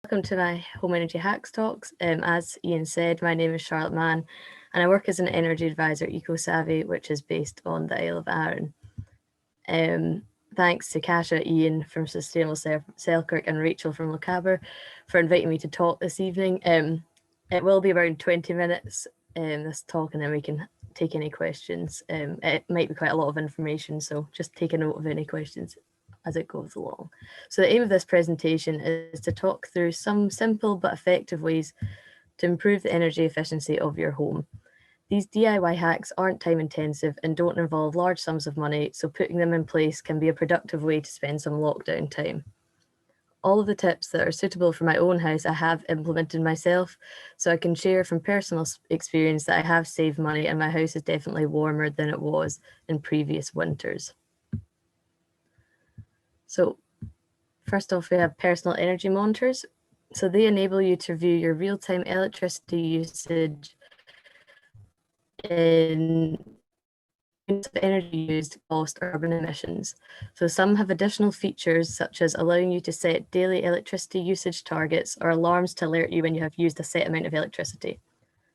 Welcome to my Home Energy Hacks Talks. As Ian said, my name is Charlotte Mann and I work as an energy advisor at EcoSavvy, which is based on the Isle of Arran. Thanks to Kasha, Ian from Sustainable Selkirk and Rachel from Lochaber for inviting me to talk this evening. It will be around 20 minutes, this talk, and then we can take any questions. It might be quite a lot of information, so just take a note of any questions as it goes along. So the aim of this presentation is to talk through some simple but effective ways to improve the energy efficiency of your home. These DIY hacks aren't time intensive and don't involve large sums of money, so putting them in place can be a productive way to spend some lockdown time. All of the tips that are suitable for my own house I have implemented myself, so I can share from personal experience that I have saved money and my house is definitely warmer than it was in previous winters. So first off, we have personal energy monitors. So they enable you to view your real-time electricity usage in energy used, cost, or carbon emissions. So some have additional features such as allowing you to set daily electricity usage targets or alarms to alert you when you have used a set amount of electricity.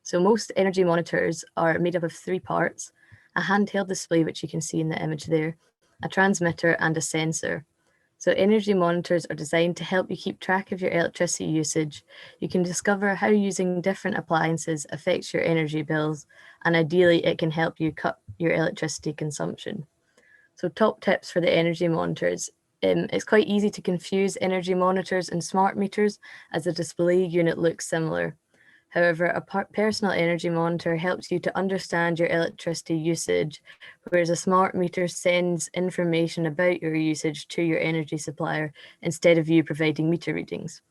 So most energy monitors are made up of 3 parts: a handheld display, which you can see in the image there, a transmitter, and a sensor. So energy monitors are designed to help you keep track of your electricity usage. You can discover how using different appliances affects your energy bills, and ideally it can help you cut your electricity consumption. So top tips for the energy monitors. It's quite easy to confuse energy monitors and smart meters as the display unit looks similar. However, a personal energy monitor helps you to understand your electricity usage, whereas a smart meter sends information about your usage to your energy supplier instead of you providing meter readings.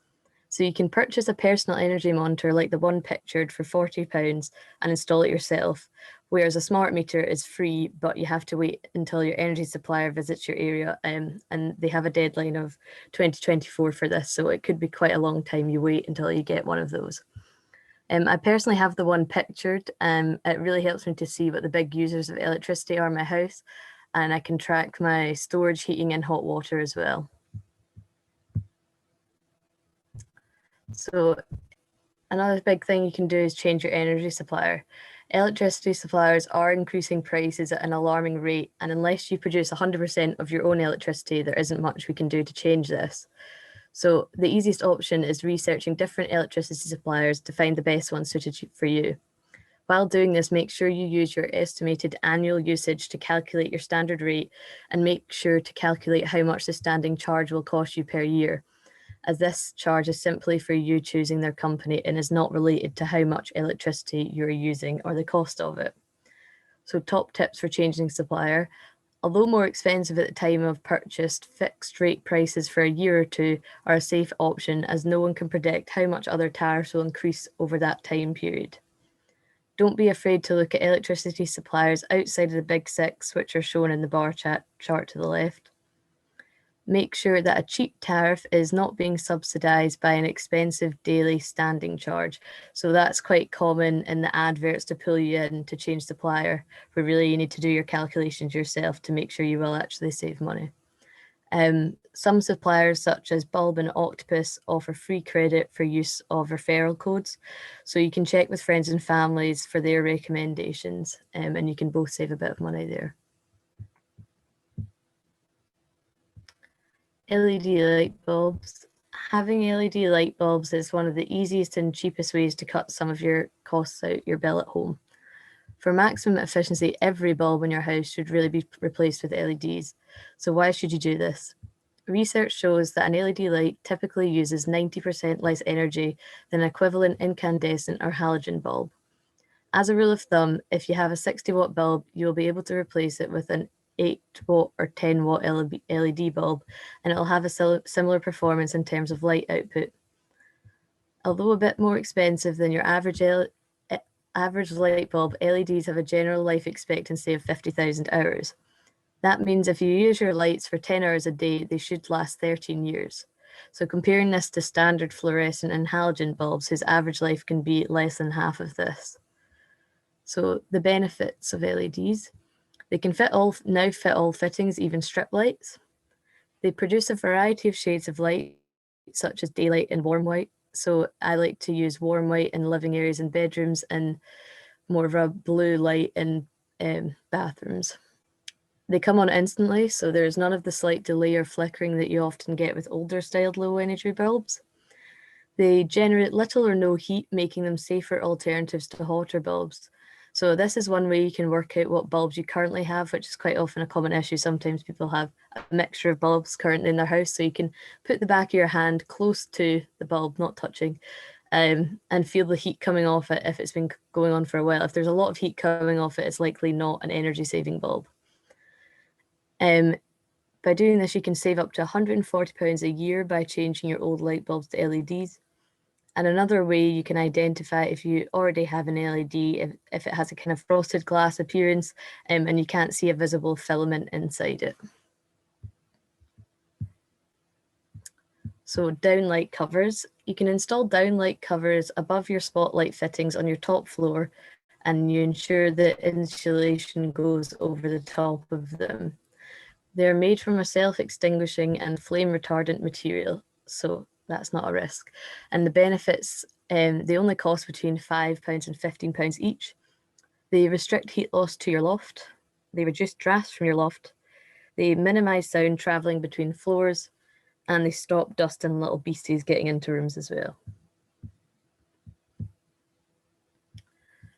So you can purchase a personal energy monitor like the one pictured for £40 and install it yourself, whereas a smart meter is free, but you have to wait until your energy supplier visits your area, and they have a deadline of 2024 for this, so it could be quite a long time you wait until you get one of those. I personally have the one pictured. It really helps me to see what the big users of electricity are in my house, and I can track my storage, heating, and hot water as well. So another big thing you can do is change your energy supplier. Electricity suppliers are increasing prices at an alarming rate, and unless you produce 100% of your own electricity, there isn't much we can do to change this. So the easiest option is researching different electricity suppliers to find the best one suited for you. While doing this, make sure you use your estimated annual usage to calculate your standard rate, and make sure to calculate how much the standing charge will cost you per year, as this charge is simply for you choosing their company and is not related to how much electricity you're using or the cost of it. So top tips for changing supplier. Although more expensive at the time of purchase, fixed rate prices for a year or two are a safe option, as no one can predict how much other tariffs will increase over that time period. Don't be afraid to look at electricity suppliers outside of the big 6, which are shown in the bar chart to the left. Make sure that a cheap tariff is not being subsidised by an expensive daily standing charge. So that's quite common in the adverts to pull you in to change supplier, where really you need to do your calculations yourself to make sure you will actually save money. Some suppliers, such as Bulb and Octopus, offer free credit for use of referral codes. So you can check with friends and families for their recommendations, and you can both save a bit of money there. LED light bulbs. Having LED light bulbs is one of the easiest and cheapest ways to cut some of your costs out your bill at home. For maximum efficiency, every bulb in your house should really be replaced with LEDs. So why should you do this? Research shows that an LED light typically uses 90% less energy than an equivalent incandescent or halogen bulb. As a rule of thumb, if you have a 60-watt bulb, you'll be able to replace it with an 8-watt or 10-watt LED bulb, and it'll have a similar performance in terms of light output. Although a bit more expensive than your average light bulb, LEDs have a general life expectancy of 50,000 hours. That means if you use your lights for 10 hours a day, they should last 13 years. So comparing this to standard fluorescent and halogen bulbs, whose average life can be less than half of this. So the benefits of LEDs: they can fit all fittings, even strip lights. They produce a variety of shades of light, such as daylight and warm white. So I like to use warm white in living areas and bedrooms, and more of a blue light in bathrooms. They come on instantly, so there's none of the slight delay or flickering that you often get with older styled low energy bulbs. They generate little or no heat, making them safer alternatives to hotter bulbs. So this is one way you can work out what bulbs you currently have, which is quite often a common issue. Sometimes people have a mixture of bulbs currently in their house, so you can put the back of your hand close to the bulb, not touching, and feel the heat coming off it if it's been going on for a while. If there's a lot of heat coming off it, it's likely not an energy-saving bulb. By doing this, you can save up to £140 a year by changing your old light bulbs to LEDs. And another way you can identify if you already have an LED, if it has a kind of frosted glass appearance and you can't see a visible filament inside it. So downlight covers. You can install downlight covers above your spotlight fittings on your top floor, and you ensure that insulation goes over the top of them. They're made from a self-extinguishing and flame retardant material, so that's not a risk. And the benefits, they only cost between £5 and £15 each. They restrict heat loss to your loft. They reduce drafts from your loft. They minimise sound travelling between floors, and they stop dust and little beasties getting into rooms as well.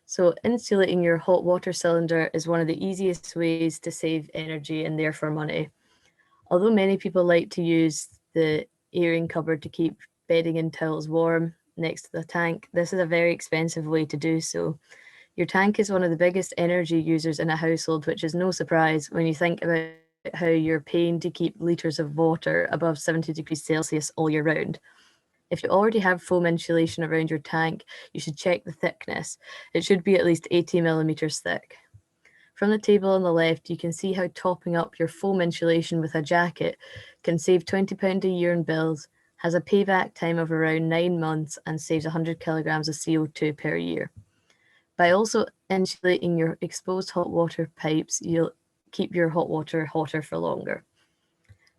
So insulating your hot water cylinder is one of the easiest ways to save energy and therefore money. Although many people like to use the airing cupboard to keep bedding and towels warm next to the tank, this is a very expensive way to do so. Your tank is one of the biggest energy users in a household, which is no surprise when you think about how you're paying to keep litres of water above 70 degrees Celsius all year round. If you already have foam insulation around your tank, you should check the thickness. It should be at least 80 millimeters thick. From the table on the left, you can see how topping up your foam insulation with a jacket can save £20 a year in bills, has a payback time of around 9 months, and saves 100 kilograms of CO2 per year. By also insulating your exposed hot water pipes, you'll keep your hot water hotter for longer.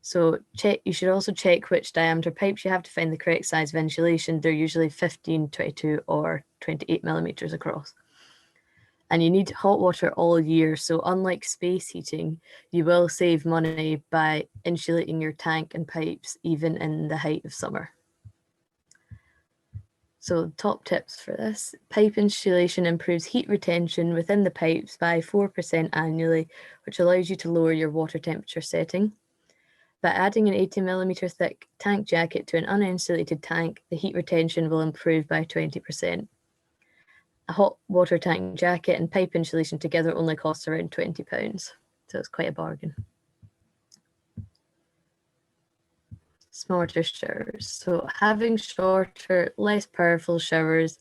So you should also check which diameter pipes you have to find the correct size of insulation. They're usually 15, 22, or 28 millimeters across. And you need hot water all year. So unlike space heating, you will save money by insulating your tank and pipes even in the height of summer. So top tips for this: pipe insulation improves heat retention within the pipes by 4% annually, which allows you to lower your water temperature setting. By adding an 80 millimeter thick tank jacket to an uninsulated tank, the heat retention will improve by 20%. A hot water tank jacket and pipe insulation together only costs around £20, so it's quite a bargain. Smarter showers. So having shorter, less powerful showers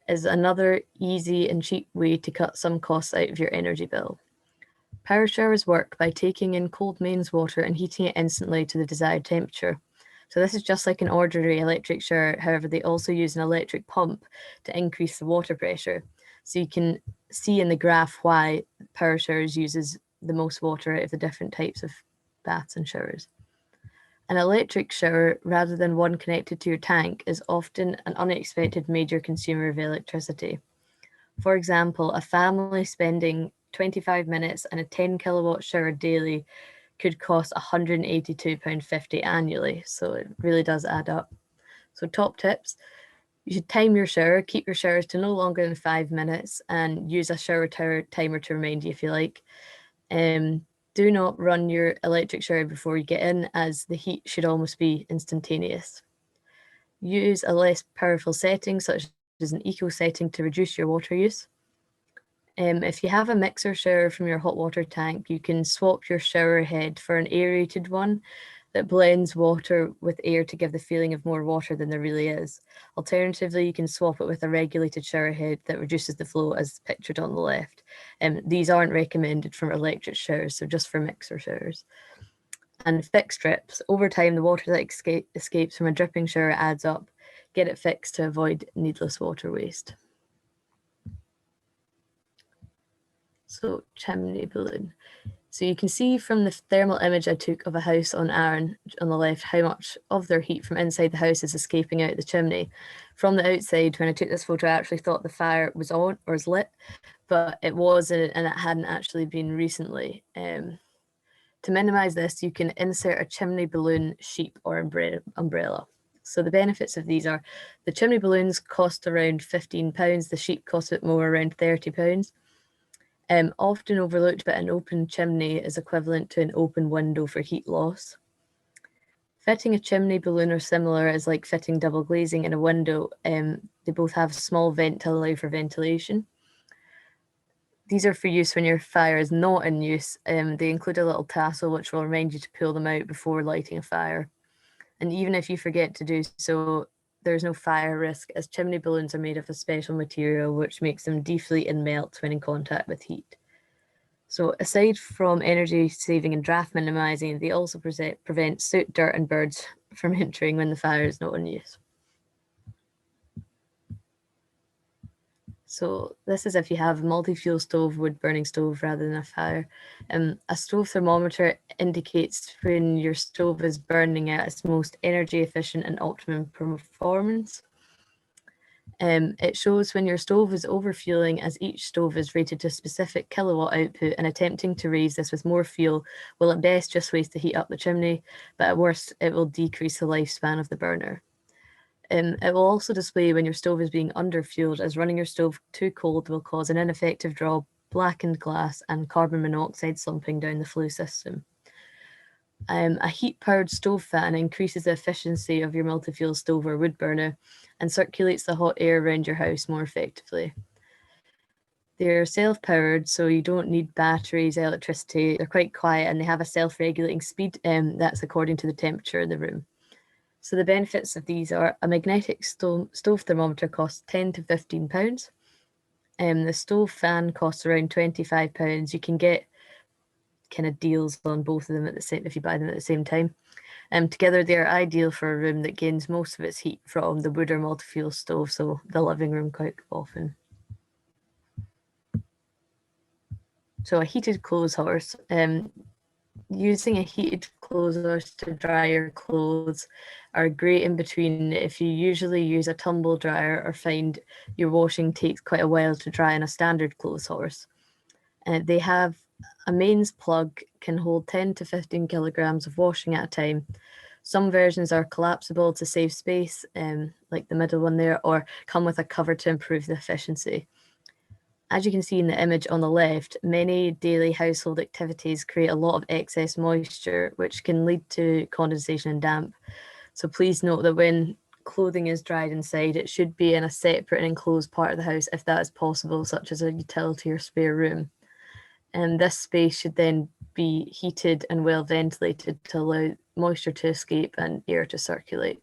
is another easy and cheap way to cut some costs out of your energy bill. Power showers work by taking in cold mains water and heating it instantly to the desired temperature. So this is just like an ordinary electric shower. However, they also use an electric pump to increase the water pressure. So you can see in the graph why power showers uses the most water out of the different types of baths and showers. An electric shower, rather than one connected to your tank, is often an unexpected major consumer of electricity. For example, a family spending 25 minutes in a 10 kilowatt shower daily could cost £182.50 annually. So it really does add up. So top tips: you should time your shower, keep your showers to no longer than 5 minutes, and use a shower timer to remind you if you like. Do not run your electric shower before you get in, as the heat should almost be instantaneous. Use a less powerful setting, such as an eco setting, to reduce your water use. If you have a mixer shower from your hot water tank, you can swap your shower head for an aerated one that blends water with air to give the feeling of more water than there really is. Alternatively, you can swap it with a regulated shower head that reduces the flow, as pictured on the left. These aren't recommended for electric showers, so just for mixer showers. And fix strips. Over time, the water that escapes from a dripping shower adds up. Get it fixed to avoid needless water waste. So chimney balloon. So you can see from the thermal image I took of a house on Arran on the left how much of their heat from inside the house is escaping out the chimney. From the outside, when I took this photo, I actually thought the fire was on or was lit, but it wasn't, and it hadn't actually been recently. To minimize this, you can insert a chimney balloon, sheep, or umbrella. So the benefits of these are the chimney balloons cost around £15, the sheep cost a bit more, around £30. Often overlooked, but an open chimney is equivalent to an open window for heat loss. Fitting a chimney balloon or similar is like fitting double glazing in a window. They both have a small vent to allow for ventilation. These are for use when your fire is not in use. They include a little tassel which will remind you to pull them out before lighting a fire. And even if you forget to do so, there's no fire risk, as chimney balloons are made of a special material which makes them deflate and melt when in contact with heat. So aside from energy saving and draft minimizing, they also prevent soot, dirt, and birds from entering when the fire is not in use. So this is if you have a multi-fuel stove, wood burning stove rather than a fire. A stove thermometer indicates when your stove is burning at its most energy efficient and optimum performance. It shows when your stove is overfueling, as each stove is rated to a specific kilowatt output, and attempting to raise this with more fuel will at best just waste the heat up the chimney, but at worst it will decrease the lifespan of the burner. It will also display when your stove is being underfueled, as running your stove too cold will cause an ineffective draw, blackened glass, and carbon monoxide slumping down the flue system. A heat-powered stove fan increases the efficiency of your multi-fuel stove or wood burner and circulates the hot air around your house more effectively. They're self-powered, so you don't need batteries, electricity. They're quite quiet and they have a self-regulating speed that's according to the temperature of the room. So the benefits of these are a magnetic stove thermometer costs £10 to £15. The stove fan costs around £25. You can get kind of deals on both of them at the same if you buy them at the same time. Together they're ideal for a room that gains most of its heat from the wood or multi-fuel stove, so the living room quite often. So a heated clothes horse. Using a heated clothes horse to dry your clothes are great in between if you usually use a tumble dryer or find your washing takes quite a while to dry in a standard clothes horse. They have a mains plug, can hold 10 to 15 kilograms of washing at a time. Some versions are collapsible to save space, like the middle one there, or come with a cover to improve the efficiency. As you can see in the image on the left, many daily household activities create a lot of excess moisture, which can lead to condensation and damp. So please note that when clothing is dried inside, it should be in a separate and enclosed part of the house if that is possible, such as a utility or spare room. And this space should then be heated and well ventilated to allow moisture to escape and air to circulate.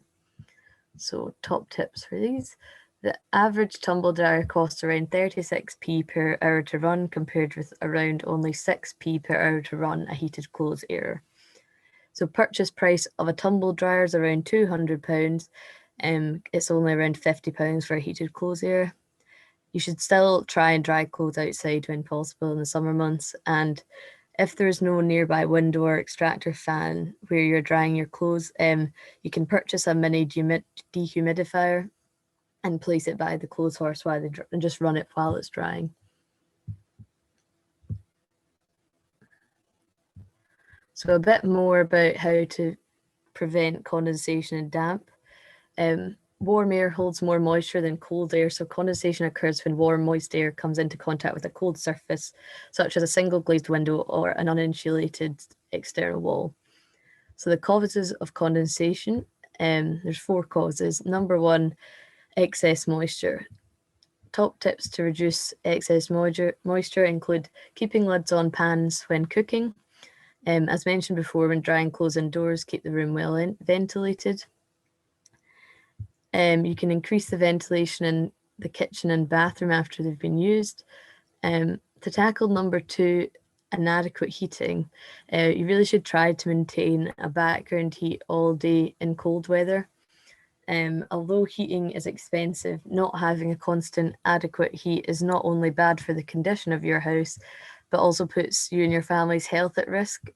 So top tips for these. The average tumble dryer costs around 36p per hour to run, compared with around only 6p per hour to run a heated clothes air. So purchase price of a tumble dryer is around £200. It's only around £50 for a heated clothes air. You should still try and dry clothes outside when possible in the summer months. And if there's no nearby window or extractor fan where you're drying your clothes, you can purchase a mini dehumidifier and place it by the clothes horse while and just run it while it's drying. So a bit more about how to prevent condensation and damp. Warm air holds more moisture than cold air, so condensation occurs when warm, moist air comes into contact with a cold surface, such as a single glazed window or an uninsulated external wall. So the causes of condensation, there's 4 causes. Number 1, excess moisture. Top tips to reduce excess moisture include keeping lids on pans when cooking. As mentioned before, when drying clothes indoors, keep the room well ventilated. You can increase the ventilation in the kitchen and bathroom after they've been used. To tackle number 2, inadequate heating, you really should try to maintain a background heat all day in cold weather. Although heating is expensive, not having a constant adequate heat is not only bad for the condition of your house, but also puts you and your family's health at risk.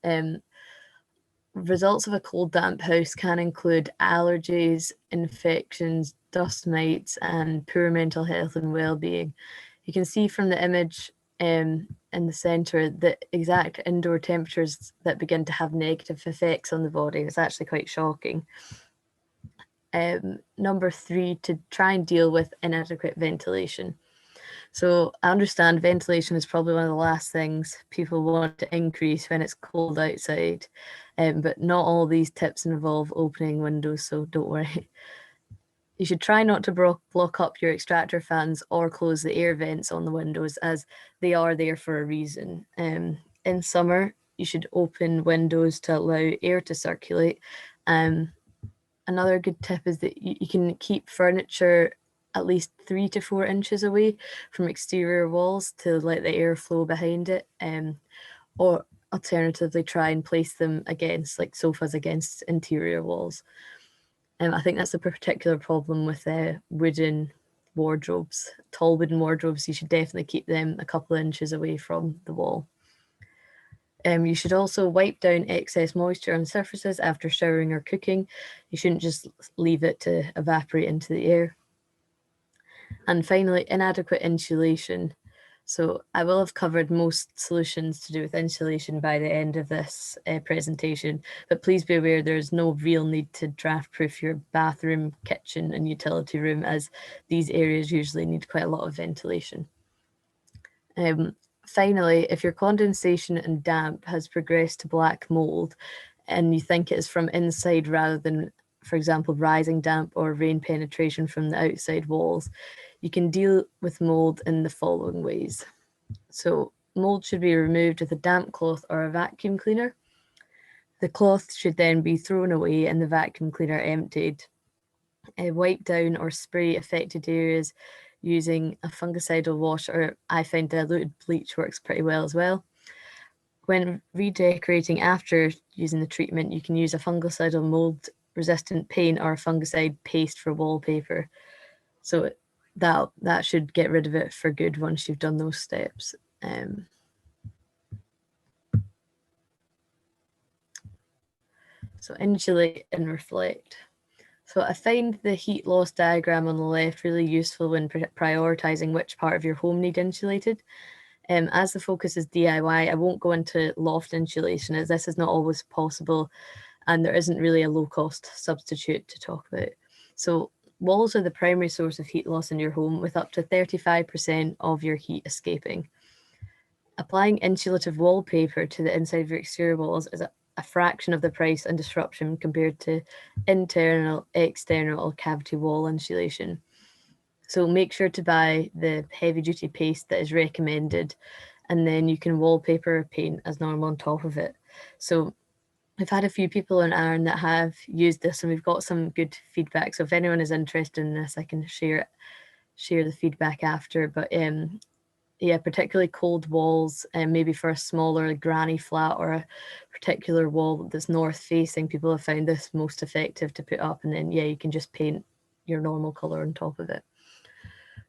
Results of a cold, damp house can include allergies, infections, dust mites, and poor mental health and well-being. You can see from the image in the centre the exact indoor temperatures that begin to have negative effects on the body. It's actually quite shocking. Number 3, to try and deal with inadequate ventilation. So I understand ventilation is probably one of the last things people want to increase when it's cold outside, but not all these tips involve opening windows, so don't worry. You should try not to block up your extractor fans or close the air vents on the windows, as they are there for a reason. In summer, you should open windows to allow air to circulate. Another good tip is that you can keep furniture at least 3 to 4 inches away from exterior walls to let the air flow behind it, or alternatively try and place them against, like sofas against interior walls. I think that's a particular problem with wooden wardrobes. Tall wooden wardrobes, you should definitely keep them a couple of inches away from the wall. You should also wipe down excess moisture on surfaces after showering or cooking. You shouldn't just leave it to evaporate into the air. And finally, inadequate insulation. So I will have covered most solutions to do with insulation by the end of this presentation, but please be aware there's no real need to draft proof your bathroom, kitchen and utility room, as these areas usually need quite a lot of ventilation. Finally, if your condensation and damp has progressed to black mold and you think it is from inside rather than, for example, rising damp or rain penetration from the outside walls, you can deal with mold in the following ways. So mold should be removed with a damp cloth or a vacuum cleaner. The cloth should then be thrown away and the vacuum cleaner emptied. Wipe down or spray affected areas using a fungicidal wash, or I find diluted bleach works pretty well as well. When redecorating after using the treatment, you can use a fungicidal mold resistant paint or a fungicide paste for wallpaper. So that should get rid of it for good once you've done those steps. So insulate and reflect. So I find the heat loss diagram on the left really useful when prioritizing which part of your home need insulated. As the focus is DIY, I won't go into loft insulation, as this is not always possible and there isn't really a low cost substitute to talk about. So walls are the primary source of heat loss in your home, with up to 35% of your heat escaping. Applying insulative wallpaper to the inside of your exterior walls is a fraction of the price and disruption compared to internal, external, or cavity wall insulation. So make sure to buy the heavy duty paste that is recommended, and then you can wallpaper or paint as normal on top of it. So I've had a few people on Arran that have used this and we've got some good feedback. So if anyone is interested in this, I can share the feedback after. But yeah, particularly cold walls, and maybe for a smaller granny flat or a particular wall that's north facing, people have found this most effective to put up, and then yeah, you can just paint your normal color on top of it.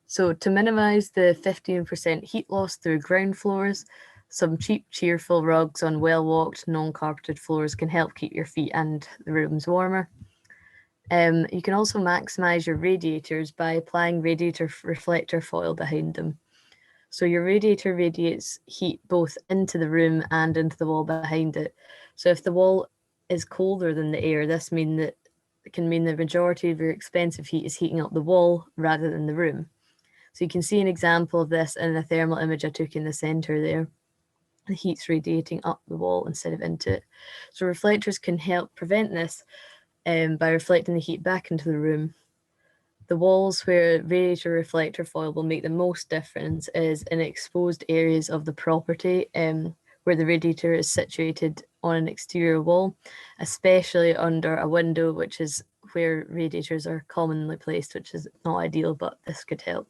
So to minimize the 15% heat loss through ground floors, some cheap, cheerful rugs on well-walked, non-carpeted floors can help keep your feet and the rooms warmer. You can also maximize your radiators by applying radiator reflector foil behind them. So your radiator radiates heat both into the room and into the wall behind it. So if the wall is colder than the air, this can mean the majority of your expensive heat is heating up the wall rather than the room. So you can see an example of this in the thermal image I took in the center there. The heat's radiating up the wall instead of into it. So reflectors can help prevent this by reflecting the heat back into the room. The walls where radiator reflector foil will make the most difference is in exposed areas of the property where the radiator is situated on an exterior wall, especially under a window, which is where radiators are commonly placed, which is not ideal, but this could help.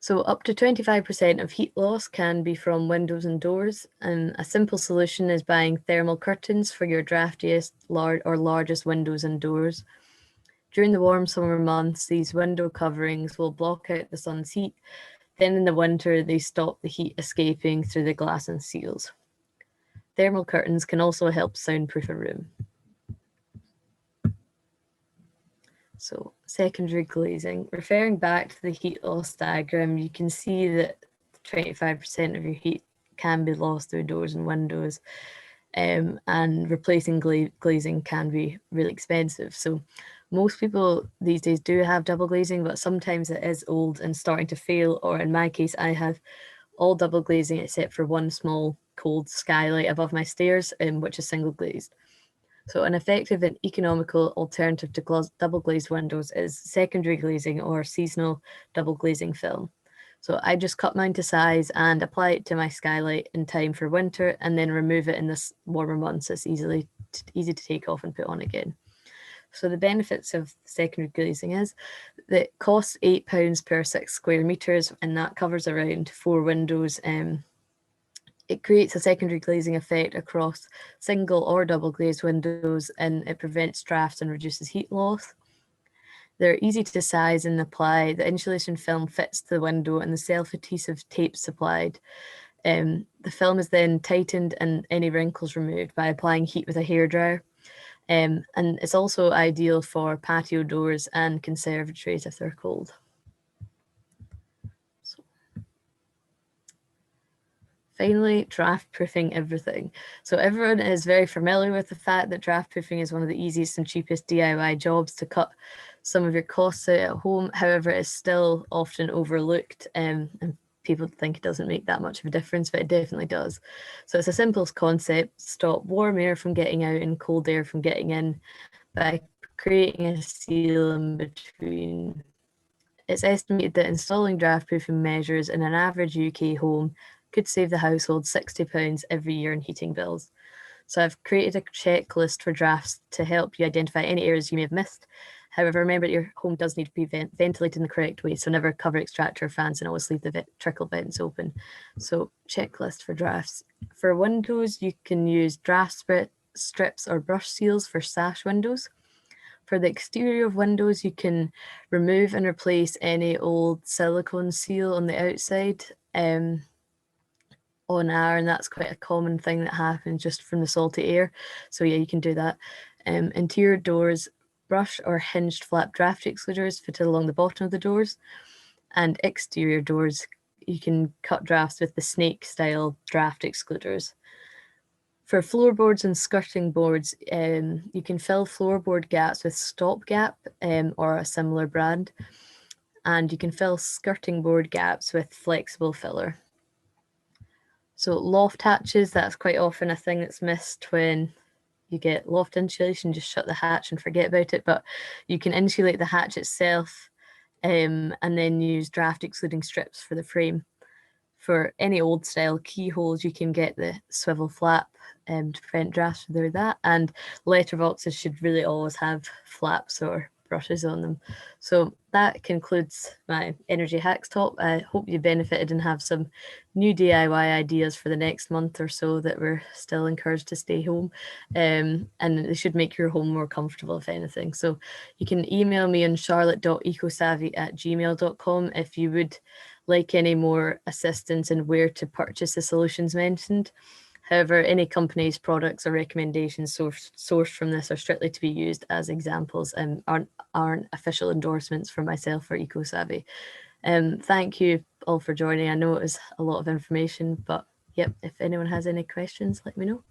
So up to 25% of heat loss can be from windows and doors, and a simple solution is buying thermal curtains for your draftiest or largest windows and doors. During the warm summer months, these window coverings will block out the sun's heat. Then in the winter, they stop the heat escaping through the glass and seals. Thermal curtains can also help soundproof a room. So secondary glazing. Referring back to the heat loss diagram, you can see that 25% of your heat can be lost through doors and windows, and replacing glazing can be really expensive. So most people these days do have double glazing, but sometimes it is old and starting to fail, or in my case, I have all double glazing except for one small cold skylight above my stairs, which is single glazed. So an effective and economical alternative to double glazed windows is secondary glazing or seasonal double glazing film. So I just cut mine to size and apply it to my skylight in time for winter, and then remove it in the warmer months. It's easy to take off and put on again. So the benefits of secondary glazing is that it costs £8 per 6 square meters, and that covers around 4 windows. It creates a secondary glazing effect across single or double glazed windows, and it prevents drafts and reduces heat loss. They're easy to size and apply. The insulation film fits the window and the self-adhesive tape supplied. The film is then tightened and any wrinkles removed by applying heat with a hairdryer. And it's also ideal for patio doors and conservatories if they're cold. Finally, draft proofing everything. So everyone is very familiar with the fact that draft proofing is one of the easiest and cheapest DIY jobs to cut some of your costs out at home. However, it's still often overlooked, and people think it doesn't make that much of a difference, but it definitely does. So it's a simple concept: stop warm air from getting out and cold air from getting in by creating a seal in between. It's estimated that installing draft proofing measures in an average UK home could save the household £60 every year in heating bills. So I've created a checklist for drafts to help you identify any areas you may have missed. However, remember that your home does need to be ventilated in the correct way, so never cover extractor fans and always leave the trickle vents open. So checklist for drafts. For windows, you can use draft strips or brush seals for sash windows. For the exterior of windows, you can remove and replace any old silicone seal on the outside. On Arran, that's quite a common thing that happens just from the salty air. So yeah, you can do that. Interior doors, brush or hinged flap draft excluders fitted along the bottom of the doors. And exterior doors, you can cut drafts with the snake style draft excluders. For floorboards and skirting boards, you can fill floorboard gaps with stopgap or a similar brand. And you can fill skirting board gaps with flexible filler. So loft hatches, that's quite often a thing that's missed when you get loft insulation. Just shut the hatch and forget about it. But you can insulate the hatch itself and then use draft excluding strips for the frame. For any old style keyholes, you can get the swivel flap to prevent drafts through that. And letterboxes should really always have flaps or brushes on them. So that concludes my energy hacks talk. I hope you benefited and have some new DIY ideas for the next month or so that we're still encouraged to stay home. And they should make your home more comfortable, if anything. So you can email me on charlotte.ecosavvy@gmail.com if you would like any more assistance in where to purchase the solutions mentioned. However, any company's products or recommendations sourced from this are strictly to be used as examples and aren't official endorsements from myself or EcoSavvy. Thank you all for joining. I know it was a lot of information, but yep, if anyone has any questions, let me know.